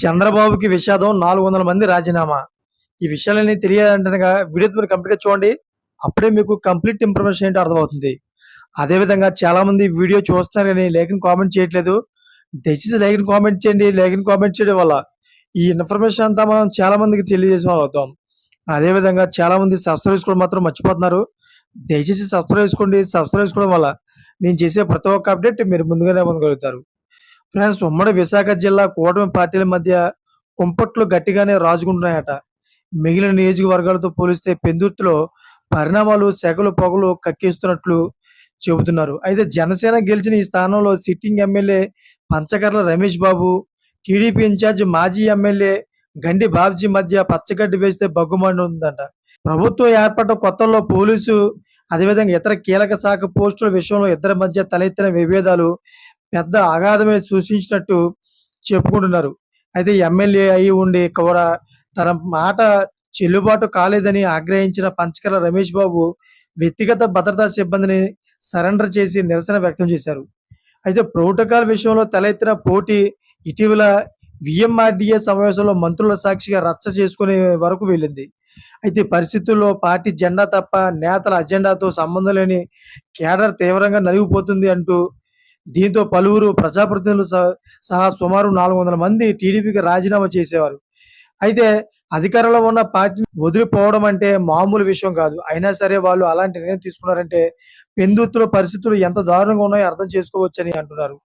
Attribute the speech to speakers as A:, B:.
A: చంద్రబాబుకి విషాదం 400 మంది రాజీనామా. ఈ విషయాలన్నీ తెలియాలంటేనగా వీడియో మీరు కంప్లీట్‌గా చూడండి. అప్పుడే మీకు కంప్లీట్ ఇన్ఫర్మేషన్ ఏంటో అర్థమవుతుంది. అదే విధంగా చాలామంది వీడియో చూస్తున్నారు గానీ లైక్ అండ్ కామెంట్ చేయట్లేదు. దయచేసి లైక్ అండ్ కామెంట్ చేయండి. లైక్ అండ్ కామెంట్ చేయడం వల్ల ఈ ఇన్ఫర్మేషన్ అంతా మనం చాలా మందికి తెలియజేసిన వాళ్ళం అవుతాం. అదే విధంగా చాలామంది సబ్స్క్రైబ్ చేసుకోవడం మాత్రం మర్చిపోతున్నారు. దయచేసి సబ్స్క్రైబ్ చేసుకోండి. సబ్స్క్రైబ్ చేసుకోవడం వల్ల నేను చేసే ప్రతి ఒక్క అప్డేట్ మీరు ముందుగానే పొందగలుగుతారు. ఫ్రెండ్స్, ఉమ్మడి విశాఖ జిల్లా కూటమి పార్టీల మధ్య కుంపట్లు గట్టిగానే రాజుకుంటున్నాయట. మిగిలిన నియోజకవర్గాలతో పోలిస్తే పెందుర్తిలో పరిణామాలు సెగలు పొగలు కక్కిస్తున్నట్లు చెబుతున్నారు. అయితే జనసేన గెలిచిన ఈ స్థానంలో sitting MLA Panchakarla Ramesh Babu, TDP incharge మాజీ ఎమ్మెల్యే గండి బాబ్జీ మధ్య పచ్చగడ్డి వేస్తే బగ్గుమంటుందంట. ప్రభుత్వం ఏర్పడ్డ కొత్తల్లో పోలీసు, అదేవిధంగా ఇతర కీలక శాఖ పోస్టుల విషయంలో ఇద్దరి మధ్య తలెత్తిన విభేదాలు పెద్ద అగాధమే సృష్టించినట్టు చెప్పుకుంటున్నారు. అయితే ఎమ్మెల్యే అయి ఉండి కూడా తన మాట చెల్లుబాటు కాలేదని ఆగ్రహించిన పంచకర్ల రమేష్ బాబు వ్యక్తిగత భద్రతా సిబ్బందిని సరెండర్ చేసి నిరసన వ్యక్తం చేశారు. అయితే ప్రోటోకాల్ విషయంలో తలెత్తిన పోటీ ఇటీవల విఎంఆర్డీఏ సమావేశంలో మంత్రుల సాక్షిగా రచ్చ చేసుకునే వరకు వెళ్ళింది. అయితే పరిస్థితుల్లో పార్టీ జెండా తప్ప నేతల అజెండాతో సంబంధం లేని కేడర్ తీవ్రంగా నలిగిపోతుంది అంటూ దీంతో పలువురు ప్రజాప్రతినిధులు సహా సుమారు 400 మంది టీడీపీకి రాజీనామా చేసేవారు. అయితే అధికారంలో ఉన్న పార్టీని వదిలిపోవడం అంటే మామూలు విషయం కాదు. అయినా సరే వాళ్ళు అలాంటి నిర్ణయం తీసుకున్నారంటే పెందుర్తిలో పరిస్థితులు ఎంత దారుణంగా ఉన్నాయో అర్థం చేసుకోవచ్చని అంటున్నారు.